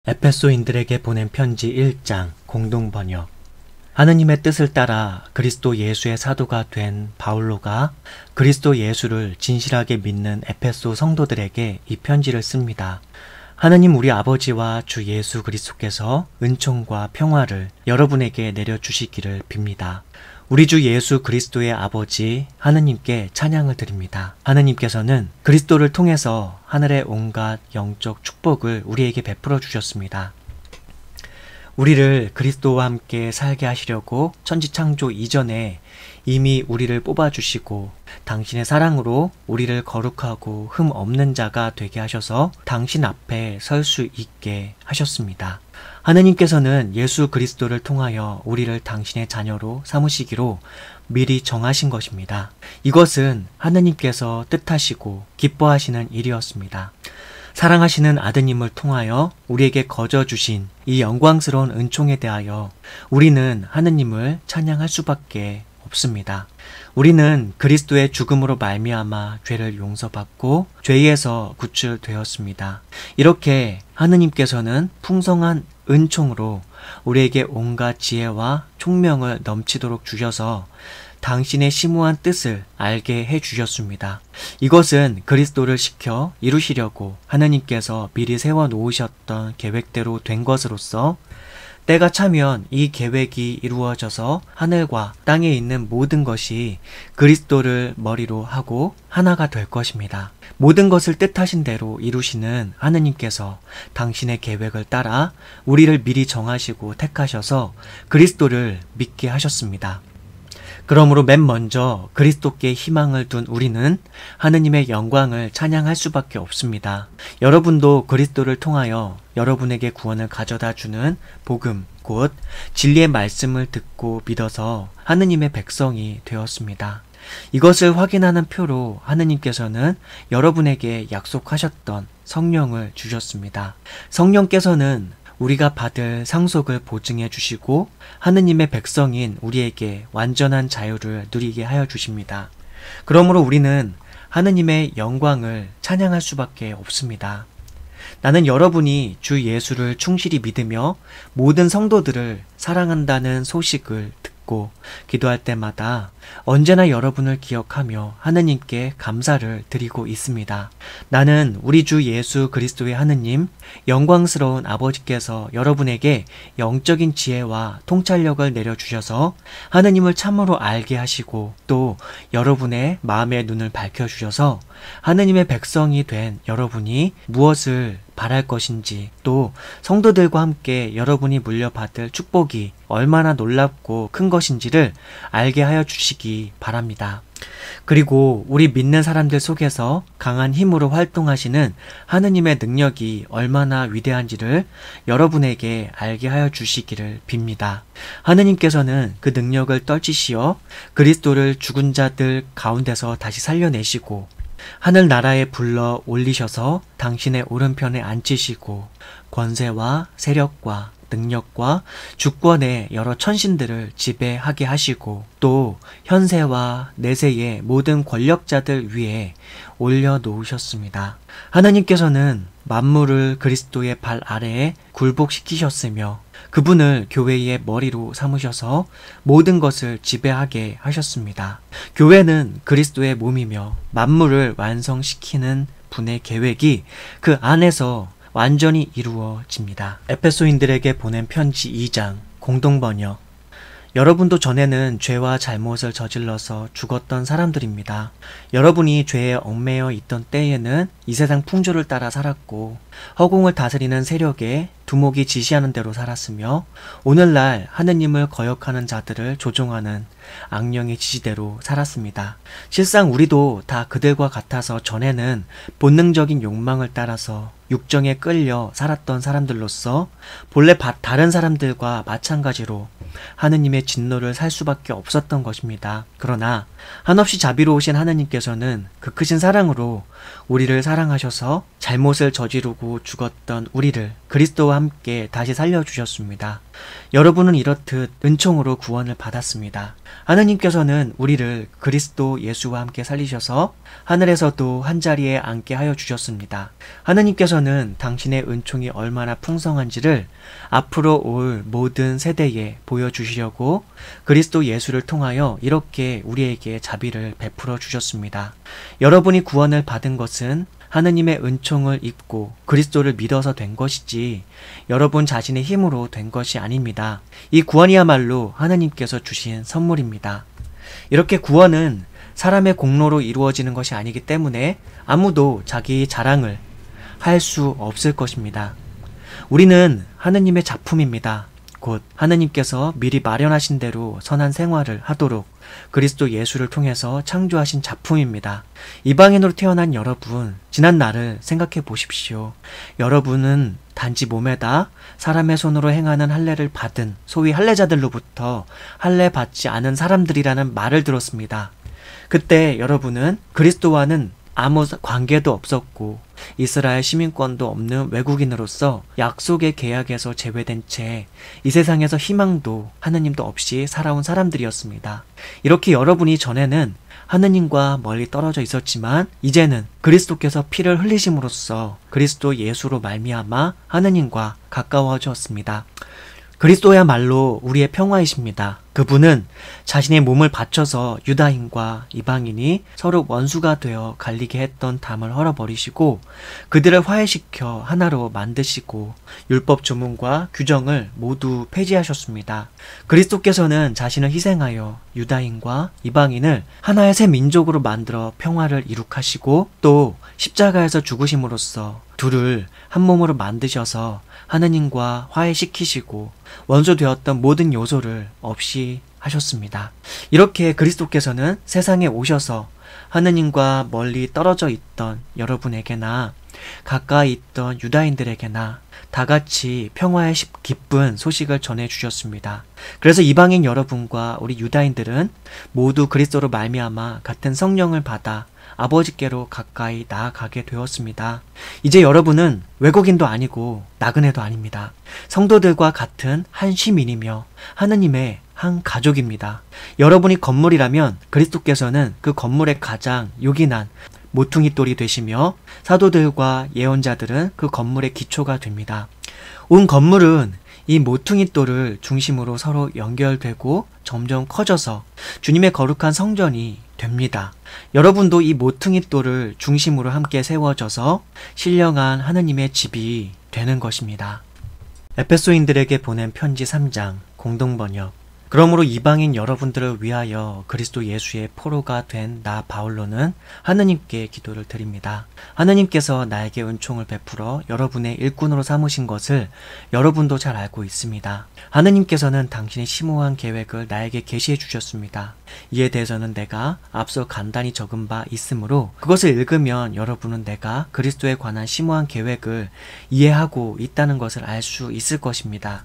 에베소인들에게 보낸 편지 1장 공동번역. 하느님의 뜻을 따라 그리스도 예수의 사도가 된 바울로가 그리스도 예수를 진실하게 믿는 에베소 성도들에게 이 편지를 씁니다. 하느님 우리 아버지와 주 예수 그리스도께서 은총과 평화를 여러분에게 내려주시기를 빕니다. 우리 주 예수 그리스도의 아버지 하느님께 찬양을 드립니다. 하느님께서는 그리스도를 통해서 하늘의 온갖 영적 축복을 우리에게 베풀어 주셨습니다. 우리를 그리스도와 함께 살게 하시려고 천지창조 이전에 이미 우리를 뽑아주시고 당신의 사랑으로 우리를 거룩하고 흠 없는 자가 되게 하셔서 당신 앞에 설 수 있게 하셨습니다. 하느님께서는 예수 그리스도를 통하여 우리를 당신의 자녀로 삼으시기로 미리 정하신 것입니다. 이것은 하느님께서 뜻하시고 기뻐하시는 일이었습니다. 사랑하시는 아드님을 통하여 우리에게 거저 주신 이 영광스러운 은총에 대하여 우리는 하느님을 찬양할 수밖에 없습니다. 우리는 그리스도의 죽음으로 말미암아 죄를 용서받고 죄에서 구출되었습니다. 이렇게 하느님께서는 풍성한 은총으로 우리에게 온갖 지혜와 총명을 넘치도록 주셔서 당신의 심오한 뜻을 알게 해주셨습니다. 이것은 그리스도를 시켜 이루시려고 하느님께서 미리 세워놓으셨던 계획대로 된 것으로서 때가 차면 이 계획이 이루어져서 하늘과 땅에 있는 모든 것이 그리스도를 머리로 하고 하나가 될 것입니다. 모든 것을 뜻하신 대로 이루시는 하느님께서 당신의 계획을 따라 우리를 미리 정하시고 택하셔서 그리스도를 믿게 하셨습니다. 그러므로 맨 먼저 그리스도께 희망을 둔 우리는 하느님의 영광을 찬양할 수밖에 없습니다. 여러분도 그리스도를 통하여 여러분에게 구원을 가져다 주는 복음, 곧 진리의 말씀을 듣고 믿어서 하느님의 백성이 되었습니다. 이것을 확인하는 표로 하느님께서는 여러분에게 약속하셨던 성령을 주셨습니다. 성령께서는 우리가 받을 상속을 보증해 주시고 하느님의 백성인 우리에게 완전한 자유를 누리게 하여 주십니다. 그러므로 우리는 하느님의 영광을 찬양할 수밖에 없습니다. 나는 여러분이 주 예수를 충실히 믿으며 모든 성도들을 사랑한다는 소식을 듣고 기도할 때마다 언제나 여러분을 기억하며 하느님께 감사를 드리고 있습니다. 나는 우리 주 예수 그리스도의 하느님, 영광스러운 아버지께서 여러분에게 영적인 지혜와 통찰력을 내려주셔서 하느님을 참으로 알게 하시고 또 여러분의 마음의 눈을 밝혀주셔서 하느님의 백성이 된 여러분이 무엇을 바랄 것인지 또 성도들과 함께 여러분이 물려받을 축복이 얼마나 놀랍고 큰 것인지를 알게 하여 주시기 바랍니다. 그리고 우리 믿는 사람들 속에서 강한 힘으로 활동하시는 하느님의 능력이 얼마나 위대한지를 여러분에게 알게 하여 주시기를 빕니다. 하느님께서는 그 능력을 떨치시어 그리스도를 죽은 자들 가운데서 다시 살려내시고 하늘나라에 불러 올리셔서 당신의 오른편에 앉히시고 권세와 세력과 능력과 주권의 여러 천신들을 지배하게 하시고 또 현세와 내세의 모든 권력자들 위에 올려놓으셨습니다. 하나님께서는 만물을 그리스도의 발 아래에 굴복시키셨으며 그분을 교회의 머리로 삼으셔서 모든 것을 지배하게 하셨습니다. 교회는 그리스도의 몸이며 만물을 완성시키는 분의 계획이 그 안에서 완전히 이루어집니다. 에베소인들에게 보낸 편지 2장 공동번역. 여러분도 전에는 죄와 잘못을 저질러서 죽었던 사람들입니다. 여러분이 죄에 얽매여 있던 때에는 이 세상 풍조를 따라 살았고 허공을 다스리는 세력에 두목이 지시하는 대로 살았으며 오늘날 하느님을 거역하는 자들을 조종하는 악령의 지시대로 살았습니다. 실상 우리도 다 그들과 같아서 전에는 본능적인 욕망을 따라서 육정에 끌려 살았던 사람들로서 본래 다른 사람들과 마찬가지로 하느님의 진노를 살 수밖에 없었던 것입니다. 그러나 한없이 자비로우신 하느님께서는 그 크신 사랑으로 우리를 사랑하셔서 잘못을 저지르고 죽었던 우리를 그리스도와 함께 다시 살려주셨습니다. 여러분은 이렇듯 은총으로 구원을 받았습니다. 하느님께서는 우리를 그리스도 예수와 함께 살리셔서 하늘에서도 한자리에 앉게 하여 주셨습니다. 하느님께서는 그리스도께서는 당신의 은총이 얼마나 풍성한지를 앞으로 올 모든 세대에 보여주시려고 그리스도 예수를 통하여 이렇게 우리에게 자비를 베풀어 주셨습니다. 여러분이 구원을 받은 것은 하느님의 은총을 입고 그리스도를 믿어서 된 것이지 여러분 자신의 힘으로 된 것이 아닙니다. 이 구원이야말로 하느님께서 주신 선물입니다. 이렇게 구원은 사람의 공로로 이루어지는 것이 아니기 때문에 아무도 자기 자랑을 할 수 없을 것입니다. 우리는 하느님의 작품입니다. 곧 하느님께서 미리 마련하신 대로 선한 생활을 하도록 그리스도 예수를 통해서 창조하신 작품입니다. 이방인으로 태어난 여러분, 지난 날을 생각해 보십시오. 여러분은 단지 몸에다 사람의 손으로 행하는 할례를 받은 소위 할례자들로부터 할례 받지 않은 사람들이라는 말을 들었습니다. 그때 여러분은 그리스도와는 아무 관계도 없었고 이스라엘 시민권도 없는 외국인으로서 약속의 계약에서 제외된 채 이 세상에서 희망도 하느님도 없이 살아온 사람들이었습니다. 이렇게 여러분이 전에는 하느님과 멀리 떨어져 있었지만 이제는 그리스도께서 피를 흘리심으로써 그리스도 예수로 말미암아 하느님과 가까워졌습니다. 그리스도야말로 우리의 평화이십니다. 그분은 자신의 몸을 바쳐서 유다인과 이방인이 서로 원수가 되어 갈리게 했던 담을 헐어버리시고 그들을 화해시켜 하나로 만드시고 율법 조문과 규정을 모두 폐지하셨습니다. 그리스도께서는 자신을 희생하여 유다인과 이방인을 하나의 새 민족으로 만들어 평화를 이룩하시고 또 십자가에서 죽으심으로써 둘을 한 몸으로 만드셔서 하느님과 화해시키시고 원수 되었던 모든 요소를 없이 하셨습니다. 이렇게 그리스도께서는 세상에 오셔서 하느님과 멀리 떨어져 있던 여러분에게나 가까이 있던 유다인들에게나 다 같이 평화의 기쁜 소식을 전해주셨습니다. 그래서 이방인 여러분과 우리 유다인들은 모두 그리스도로 말미암아 같은 성령을 받아 아버지께로 가까이 나아가게 되었습니다. 이제 여러분은 외국인도 아니고 나그네도 아닙니다. 성도들과 같은 한 시민이며 하느님의 한 가족입니다. 여러분이 건물이라면 그리스도께서는 그 건물의 가장 요긴한 모퉁이돌이 되시며 사도들과 예언자들은 그 건물의 기초가 됩니다. 온 건물은 이 모퉁이돌을 중심으로 서로 연결되고 점점 커져서 주님의 거룩한 성전이 됩니다. 여러분도 이 모퉁이돌을 중심으로 함께 세워져서 신령한 하느님의 집이 되는 것입니다. 에베소인들에게 보낸 편지 3장 공동번역. 그러므로 이방인 여러분들을 위하여 그리스도 예수의 포로가 된 나 바울로는 하느님께 기도를 드립니다. 하느님께서 나에게 은총을 베풀어 여러분의 일꾼으로 삼으신 것을 여러분도 잘 알고 있습니다. 하느님께서는 당신의 심오한 계획을 나에게 계시해 주셨습니다. 이에 대해서는 내가 앞서 간단히 적은 바 있으므로 그것을 읽으면 여러분은 내가 그리스도에 관한 심오한 계획을 이해하고 있다는 것을 알 수 있을 것입니다.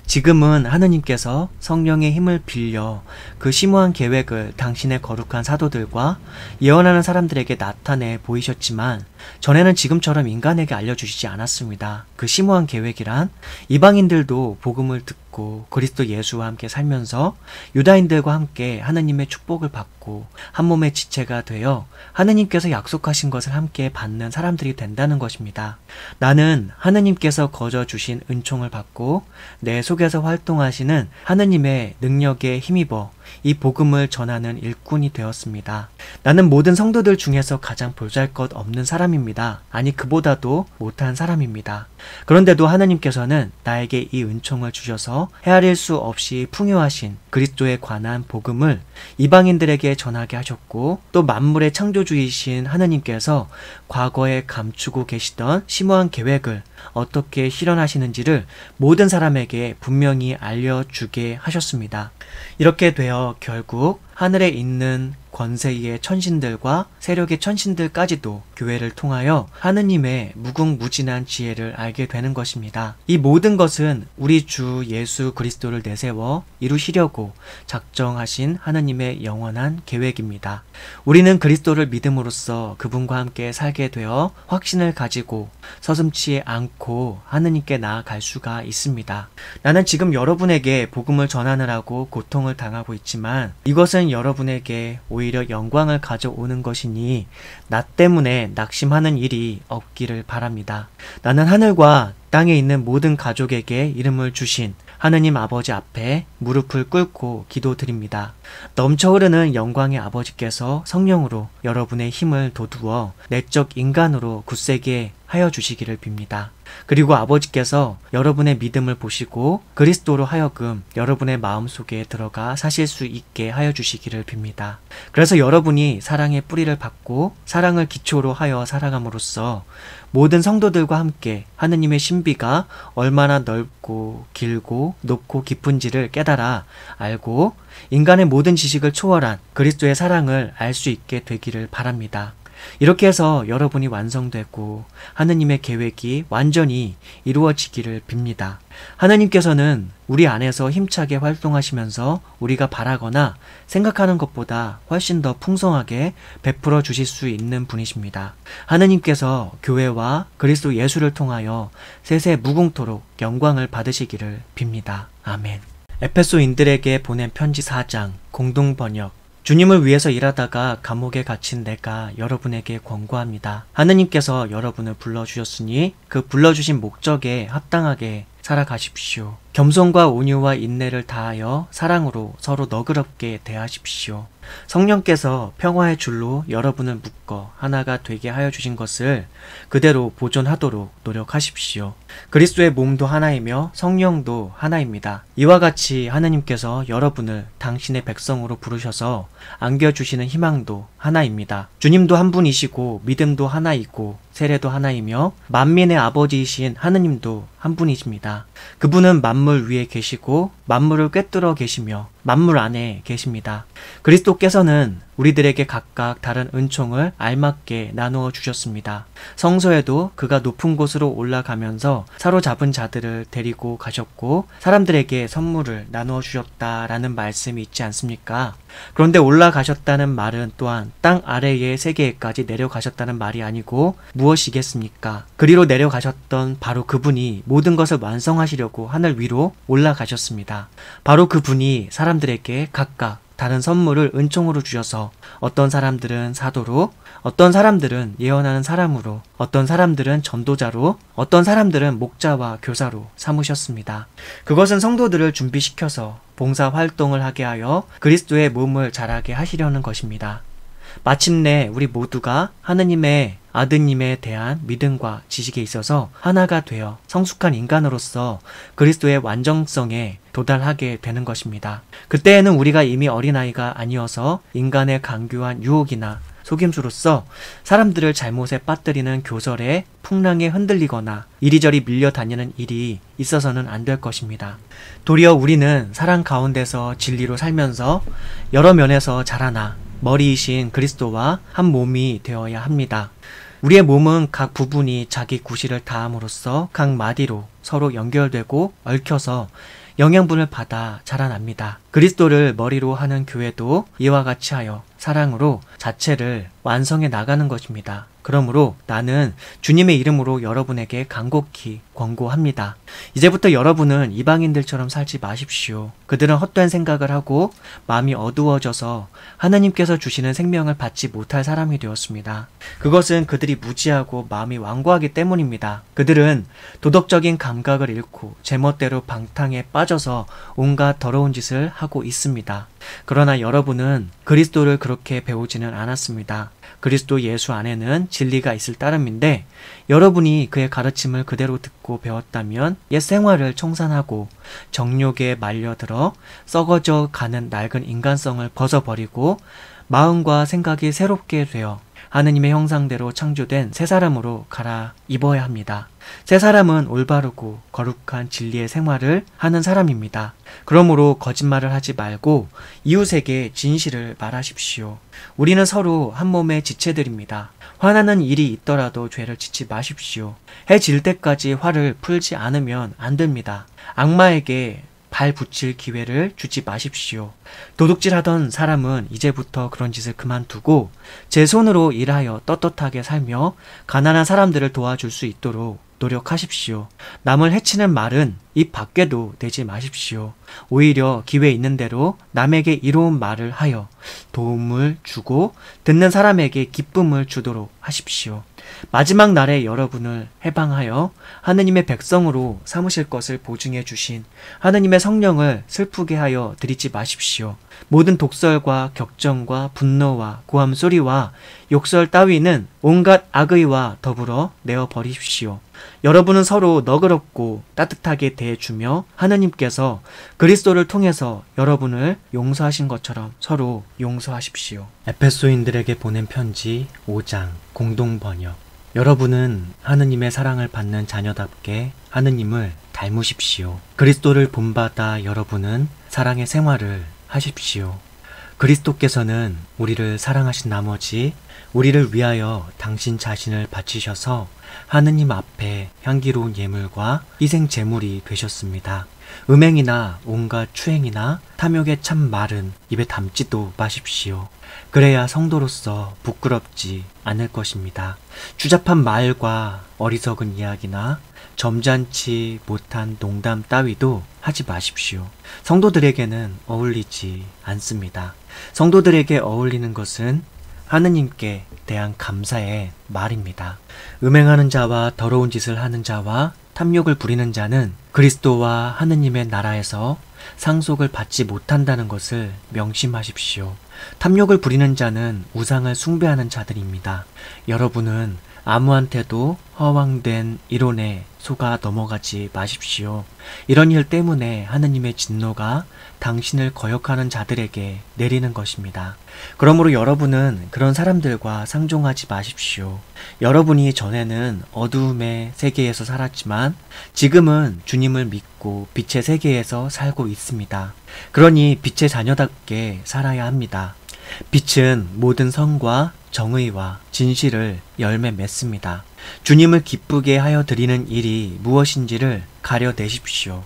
지금은 하느님께서 성령의 힘을 빌려 그 심오한 계획을 당신의 거룩한 사도들과 예언하는 사람들에게 나타내 보이셨지만 전에는 지금처럼 인간에게 알려주시지 않았습니다. 그 심오한 계획이란 이방인들도 복음을 듣고 그리스도 예수와 함께 살면서 유다인들과 함께 하느님의 축복을 받고 한 몸의 지체가 되어 하느님께서 약속하신 것을 함께 받는 사람들이 된다는 것입니다. 나는 하느님께서 거저 주신 은총을 받고 내 속에서 활동하시는 하느님의 능력에 힘입어 이 복음을 전하는 일꾼이 되었습니다. 나는 모든 성도들 중에서 가장 보잘것없는 사람입니다. 아니 그보다도 못한 사람입니다. 그런데도 하느님께서는 나에게 이 은총을 주셔서 헤아릴 수 없이 풍요하신 그리스도에 관한 복음을 이방인들에게 전하게 하셨고 또 만물의 창조주이신 하느님께서 과거에 감추고 계시던 심오한 계획을 어떻게 실현하시는지를 모든 사람에게 분명히 알려주게 하셨습니다. 이렇게 되어 결국 하늘에 있는 권세의 천신들과 세력의 천신들까지도 교회를 통하여 하느님의 무궁무진한 지혜를 알게 되는 것입니다. 이 모든 것은 우리 주 예수 그리스도를 내세워 이루시려고 작정하신 하느님의 영원한 계획입니다. 우리는 그리스도를 믿음으로써 그분과 함께 살게 되어 확신을 가지고 서슴지 않고 놓고 하느님께 나아갈 수가 있습니다. 나는 지금 여러분에게 복음을 전하느라고 고통을 당하고 있지만 이것은 여러분에게 오히려 영광을 가져오는 것이니 나 때문에 낙심하는 일이 없기를 바랍니다. 나는 하늘과 땅에 있는 모든 가족에게 이름을 주신 하느님 아버지 앞에 무릎을 꿇고 기도드립니다. 넘쳐 흐르는 영광의 아버지께서 성령으로 여러분의 힘을 돋우어 내적 인간으로 굳세게 하여 주시기를 빕니다. 그리고 아버지께서 여러분의 믿음을 보시고 그리스도로 하여금 여러분의 마음속에 들어가 사실 수 있게 하여 주시기를 빕니다. 그래서 여러분이 사랑의 뿌리를 받고 사랑을 기초로 하여 살아감으로써 모든 성도들과 함께 하느님의 신비가 얼마나 넓고 길고 높고 깊은지를 깨달아 알고 인간의 모든 지식을 초월한 그리스도의 사랑을 알 수 있게 되기를 바랍니다. 이렇게 해서 여러분이 완성되고 하느님의 계획이 완전히 이루어지기를 빕니다. 하느님께서는 우리 안에서 힘차게 활동하시면서 우리가 바라거나 생각하는 것보다 훨씬 더 풍성하게 베풀어 주실 수 있는 분이십니다. 하느님께서 교회와 그리스도 예수를 통하여 세세 무궁토록 영광을 받으시기를 빕니다. 아멘. 에베소인들에게 보낸 편지 4장 공동번역. 주님을 위해서 일하다가 감옥에 갇힌 내가 여러분에게 권고합니다. 하느님께서 여러분을 불러주셨으니 그 불러주신 목적에 합당하게 살아가십시오. 겸손과 온유와 인내를 다하여 사랑으로 서로 너그럽게 대하십시오. 성령께서 평화의 줄로 여러분을 묶어 하나가 되게 하여 주신 것을 그대로 보존하도록 노력하십시오. 그리스도의 몸도 하나이며 성령도 하나입니다. 이와 같이 하느님께서 여러분을 당신의 백성으로 부르셔서 안겨주시는 희망도 하나입니다. 주님도 한 분이시고 믿음도 하나이고 세례도 하나이며 만민의 아버지이신 하느님도 한 분이십니다. 그분은 만물 위에 계시고 만물을 꿰뚫어 계시며 만물 안에 계십니다. 그리스도께서는 우리들에게 각각 다른 은총을 알맞게 나누어 주셨습니다. 성서에도 그가 높은 곳으로 올라가면서 사로잡은 자들을 데리고 가셨고 사람들에게 선물을 나누어 주셨다라는 말씀이 있지 않습니까? 그런데 올라가셨다는 말은 또한 땅 아래의 세계에까지 내려가셨다는 말이 아니고 무엇이겠습니까? 그리로 내려가셨던 바로 그분이 모든 것을 완성하시려고 하늘 위로 올라가셨습니다. 바로 그분이 사람들에게 각각 다른 선물을 은총으로 주셔서 어떤 사람들은 사도로, 어떤 사람들은 예언하는 사람으로, 어떤 사람들은 전도자로, 어떤 사람들은 목자와 교사로 삼으셨습니다. 그것은 성도들을 준비시켜서 봉사 활동을 하게 하여 그리스도의 몸을 자라게 하시려는 것입니다. 마침내 우리 모두가 하느님의 아드님에 대한 믿음과 지식에 있어서 하나가 되어 성숙한 인간으로서 그리스도의 완전성에 도달하게 되는 것입니다. 그때에는 우리가 이미 어린아이가 아니어서 인간의 강교한 유혹이나 속임수로서 사람들을 잘못에 빠뜨리는 교설에 풍랑에 흔들리거나 이리저리 밀려다니는 일이 있어서는 안 될 것입니다. 도리어 우리는 사랑 가운데서 진리로 살면서 여러 면에서 자라나 머리이신 그리스도와 한 몸이 되어야 합니다. 우리의 몸은 각 부분이 자기 구실을 다함으로써 각 마디로 서로 연결되고 얽혀서 영양분을 받아 자라납니다. 그리스도를 머리로 하는 교회도 이와 같이 하여 사랑으로 자체를 완성해 나가는 것입니다. 그러므로 나는 주님의 이름으로 여러분에게 간곡히 권고합니다. 이제부터 여러분은 이방인들처럼 살지 마십시오. 그들은 헛된 생각을 하고 마음이 어두워져서 하나님께서 주시는 생명을 받지 못할 사람이 되었습니다. 그것은 그들이 무지하고 마음이 완고하기 때문입니다. 그들은 도덕적인 감각을 잃고 제멋대로 방탕에 빠져서 온갖 더러운 짓을 하고 있습니다. 그러나 여러분은 그리스도를 그렇게 배우지는 않았습니다. 그리스도 예수 안에는 진리가 있을 따름인데 여러분이 그의 가르침을 그대로 듣고 배웠다면 옛 생활을 청산하고 정욕에 말려들어 썩어져 가는 낡은 인간성을 벗어버리고 마음과 생각이 새롭게 되어 하느님의 형상대로 창조된 새 사람으로 갈아입어야 합니다. 새 사람은 올바르고 거룩한 진리의 생활을 하는 사람입니다. 그러므로 거짓말을 하지 말고 이웃에게 진실을 말하십시오. 우리는 서로 한 몸의 지체들입니다. 화나는 일이 있더라도 죄를 짓지 마십시오. 해 질 때까지 화를 풀지 않으면 안 됩니다. 악마에게 발 붙일 기회를 주지 마십시오. 도둑질하던 사람은 이제부터 그런 짓을 그만두고 제 손으로 일하여 떳떳하게 살며 가난한 사람들을 도와줄 수 있도록 노력하십시오. 남을 해치는 말은 입 밖에도 내지 마십시오. 오히려 기회 있는 대로 남에게 이로운 말을 하여 도움을 주고 듣는 사람에게 기쁨을 주도록 하십시오. 마지막 날에 여러분을 해방하여 하느님의 백성으로 삼으실 것을 보증해 주신 하느님의 성령을 슬프게 하여 드리지 마십시오. 모든 독설과 격정과 분노와 고함 소리와 욕설 따위는 온갖 악의와 더불어 내어 버리십시오. 여러분은 서로 너그럽고 따뜻하게 대해주며 하느님께서 그리스도를 통해서 여러분을 용서하신 것처럼 서로 용서하십시오. 에베소인들에게 보낸 편지 5장 공동 번역. 여러분은 하느님의 사랑을 받는 자녀답게 하느님을 닮으십시오. 그리스도를 본받아 여러분은 사랑의 생활을 하십시오. 그리스도께서는 우리를 사랑하신 나머지 우리를 위하여 당신 자신을 바치셔서 하느님 앞에 향기로운 예물과 희생 제물이 되셨습니다. 음행이나 온갖 추행이나 탐욕의 참 말은 입에 담지도 마십시오. 그래야 성도로서 부끄럽지 않을 것입니다. 추잡한 말과 어리석은 이야기나 점잖지 못한 농담 따위도 하지 마십시오. 성도들에게는 어울리지 않습니다. 성도들에게 어울리는 것은 하느님께 대한 감사의 말입니다. 음행하는 자와 더러운 짓을 하는 자와 탐욕을 부리는 자는 그리스도와 하느님의 나라에서 상속을 받지 못한다는 것을 명심하십시오. 탐욕을 부리는 자는 우상을 숭배하는 자들입니다. 여러분은 아무한테도 허황된 이론에 속아 넘어가지 마십시오. 이런 일 때문에 하느님의 진노가 당신을 거역하는 자들에게 내리는 것입니다. 그러므로 여러분은 그런 사람들과 상종하지 마십시오. 여러분이 전에는 어두움의 세계에서 살았지만 지금은 주님을 믿고 빛의 세계에서 살고 있습니다. 그러니 빛의 자녀답게 살아야 합니다. 빛은 모든 선과 정의와 진실을 열매 맺습니다. 주님을 기쁘게 하여 드리는 일이 무엇인지를 가려내십시오.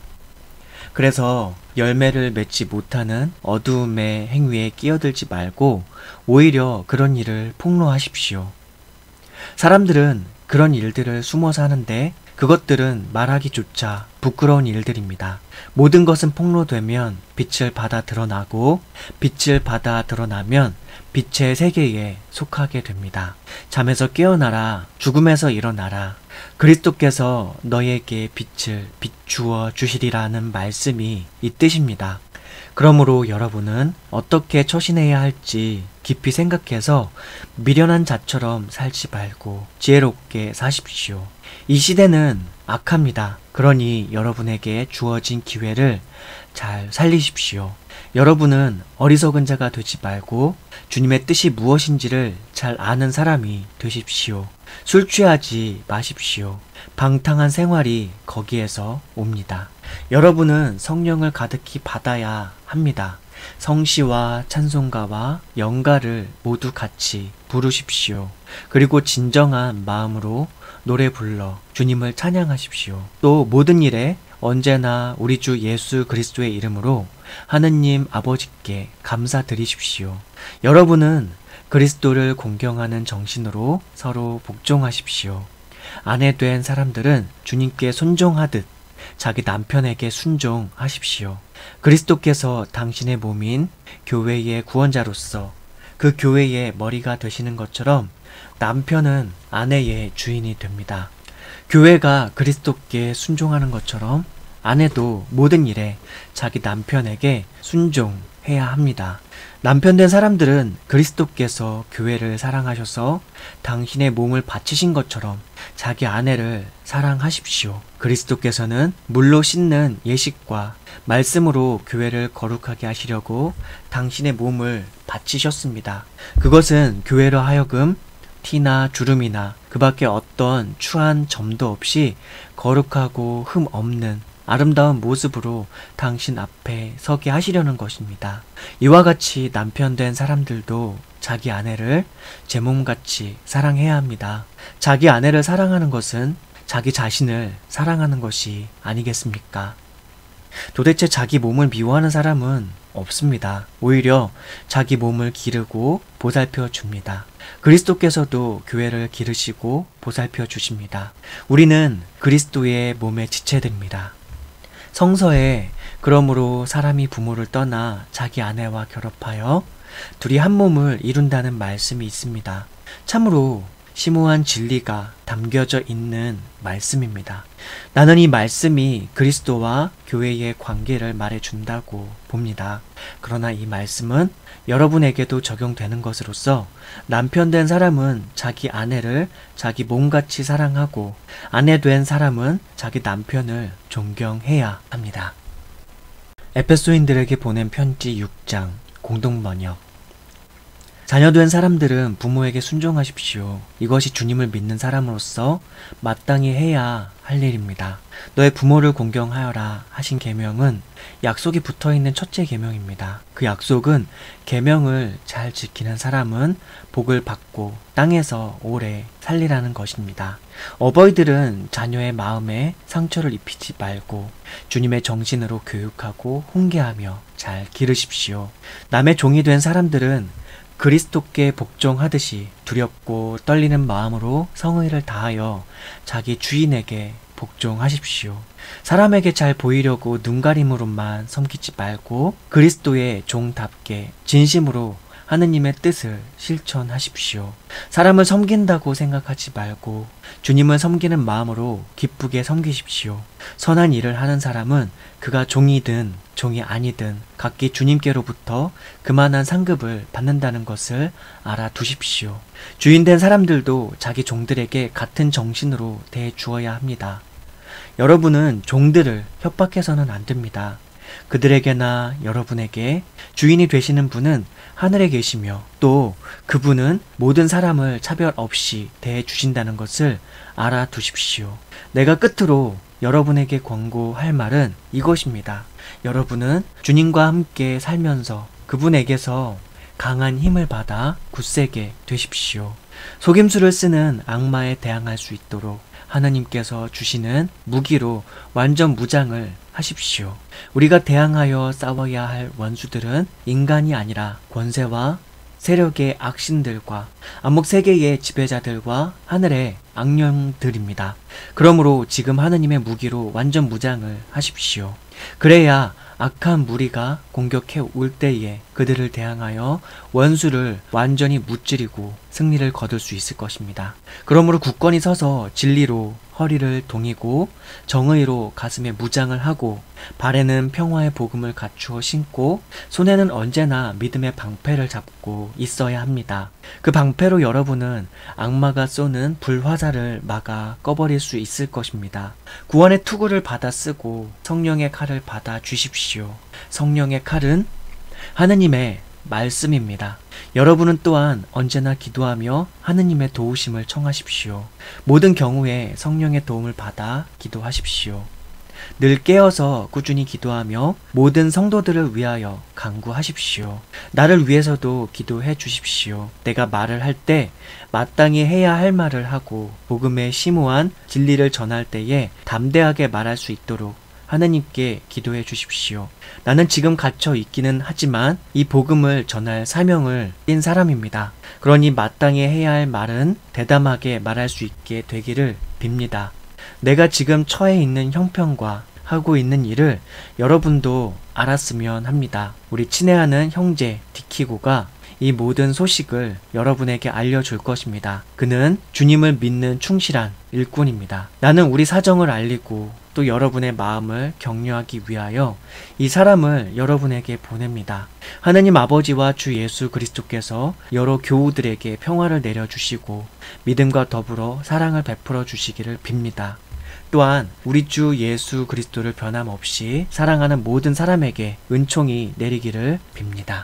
그래서 열매를 맺지 못하는 어두움의 행위에 끼어들지 말고 오히려 그런 일을 폭로하십시오. 사람들은 그런 일들을 숨어서 하는데 그것들은 말하기조차 부끄러운 일들입니다. 모든 것은 폭로되면 빛을 받아 드러나고 빛을 받아 드러나면 빛의 세계에 속하게 됩니다. 잠에서 깨어나라. 죽음에서 일어나라. 그리스도께서 너에게 빛을 비추어 주시리라는 말씀이 이 뜻입니다. 그러므로 여러분은 어떻게 처신해야 할지 깊이 생각해서 미련한 자처럼 살지 말고 지혜롭게 사십시오. 이 시대는 악합니다. 그러니 여러분에게 주어진 기회를 잘 살리십시오. 여러분은 어리석은 자가 되지 말고 주님의 뜻이 무엇인지를 잘 아는 사람이 되십시오. 술 취하지 마십시오. 방탕한 생활이 거기에서 옵니다. 여러분은 성령을 가득히 받아야 합니다. 성시와 찬송가와 영가를 모두 같이 부르십시오. 그리고 진정한 마음으로 노래 불러 주님을 찬양하십시오. 또 모든 일에 언제나 우리 주 예수 그리스도의 이름으로 하느님 아버지께 감사드리십시오. 여러분은 그리스도를 공경하는 정신으로 서로 복종하십시오. 아내 된 사람들은 주님께 순종하듯 자기 남편에게 순종하십시오. 그리스도께서 당신의 몸인 교회의 구원자로서 그 교회의 머리가 되시는 것처럼 남편은 아내의 주인이 됩니다. 교회가 그리스도께 순종하는 것처럼 아내도 모든 일에 자기 남편에게 순종해야 합니다. 남편 된 사람들은 그리스도께서 교회를 사랑하셔서 당신의 몸을 바치신 것처럼 자기 아내를 사랑하십시오. 그리스도께서는 물로 씻는 예식과 말씀으로 교회를 거룩하게 하시려고 당신의 몸을 바치셨습니다. 그것은 교회로 하여금 티나 주름이나 그 밖에 어떤 추한 점도 없이 거룩하고 흠 없는 아름다운 모습으로 당신 앞에 서게 하시려는 것입니다. 이와 같이 남편 된 사람들도 자기 아내를 제 몸같이 사랑해야 합니다. 자기 아내를 사랑하는 것은 자기 자신을 사랑하는 것이 아니겠습니까? 도대체 자기 몸을 미워하는 사람은 없습니다. 오히려 자기 몸을 기르고 보살펴 줍니다. 그리스도께서도 교회를 기르시고 보살펴 주십니다. 우리는 그리스도의 몸의 지체들입니다. 성서에 그러므로 사람이 부모를 떠나 자기 아내와 결합하여 둘이 한 몸을 이룬다는 말씀이 있습니다. 참으로 심오한 진리가 담겨져 있는 말씀입니다. 나는 이 말씀이 그리스도와 교회의 관계를 말해준다고 봅니다. 그러나 이 말씀은 여러분에게도 적용되는 것으로서 남편 된 사람은 자기 아내를 자기 몸같이 사랑하고 아내 된 사람은 자기 남편을 존경해야 합니다. 에베소인들에게 보낸 편지 6장 공동번역. 자녀된 사람들은 부모에게 순종하십시오. 이것이 주님을 믿는 사람으로서 마땅히 해야 할 일입니다. 너의 부모를 공경하여라 하신 계명은 약속이 붙어있는 첫째 계명입니다. 그 약속은 계명을 잘 지키는 사람은 복을 받고 땅에서 오래 살리라는 것입니다. 어버이들은 자녀의 마음에 상처를 입히지 말고 주님의 정신으로 교육하고 훈계하며 잘 기르십시오. 남의 종이 된 사람들은 그리스도께 복종하듯이 두렵고 떨리는 마음으로 성의를 다하여 자기 주인에게 복종하십시오. 사람에게 잘 보이려고 눈가림으로만 섬기지 말고 그리스도의 종답게 진심으로 하느님의 뜻을 실천하십시오. 사람을 섬긴다고 생각하지 말고 주님을 섬기는 마음으로 기쁘게 섬기십시오. 선한 일을 하는 사람은 그가 종이든 종이 아니든 각기 주님께로부터 그만한 상급을 받는다는 것을 알아두십시오. 주인된 사람들도 자기 종들에게 같은 정신으로 대해 주어야 합니다. 여러분은 종들을 협박해서는 안 됩니다. 그들에게나 여러분에게 주인이 되시는 분은 하늘에 계시며 또 그분은 모든 사람을 차별 없이 대해 주신다는 것을 알아두십시오. 내가 끝으로 여러분에게 권고할 말은 이것입니다. 여러분은 주님과 함께 살면서 그분에게서 강한 힘을 받아 굳세게 되십시오. 속임수를 쓰는 악마에 대항할 수 있도록 하나님께서 주시는 무기로 완전 무장을 하십시오. 우리가 대항하여 싸워야 할 원수들은 인간이 아니라 권세와 세력의 악신들과 암흑세계의 지배자들과 하늘의 악령들입니다. 그러므로 지금 하느님의 무기로 완전 무장을 하십시오. 그래야 악한 무리가 공격해 올 때에 그들을 대항하여 원수를 완전히 무찌르고 승리를 거둘 수 있을 것입니다. 그러므로 굳건히 서서 진리로 허리를 동이고 정의로 가슴에 무장을 하고 발에는 평화의 복음을 갖추어 신고 손에는 언제나 믿음의 방패를 잡고 있어야 합니다. 그 방패로 여러분은 악마가 쏘는 불화살을 막아 꺼버릴 수 있을 것입니다. 구원의 투구를 받아 쓰고 성령의 칼을 받아 주십시오. 성령의 칼은 하느님의 말씀입니다. 여러분은 또한 언제나 기도하며 하느님의 도우심을 청하십시오. 모든 경우에 성령의 도움을 받아 기도하십시오. 늘 깨어서 꾸준히 기도하며 모든 성도들을 위하여 간구하십시오. 나를 위해서도 기도해 주십시오. 내가 말을 할 때 마땅히 해야 할 말을 하고 복음의 심오한 진리를 전할 때에 담대하게 말할 수 있도록 하나님께 기도해 주십시오. 나는 지금 갇혀 있기는 하지만 이 복음을 전할 사명을 띈 사람입니다. 그러니 마땅히 해야 할 말은 대담하게 말할 수 있게 되기를 빕니다. 내가 지금 처해 있는 형편과 하고 있는 일을 여러분도 알았으면 합니다. 우리 친애하는 형제 디키고가 이 모든 소식을 여러분에게 알려줄 것입니다. 그는 주님을 믿는 충실한 일꾼입니다. 나는 우리 사정을 알리고 또 여러분의 마음을 격려하기 위하여 이 사람을 여러분에게 보냅니다. 하나님 아버지와 주 예수 그리스도께서 여러 교우들에게 평화를 내려주시고 믿음과 더불어 사랑을 베풀어 주시기를 빕니다. 또한 우리 주 예수 그리스도를 변함없이 사랑하는 모든 사람에게 은총이 내리기를 빕니다.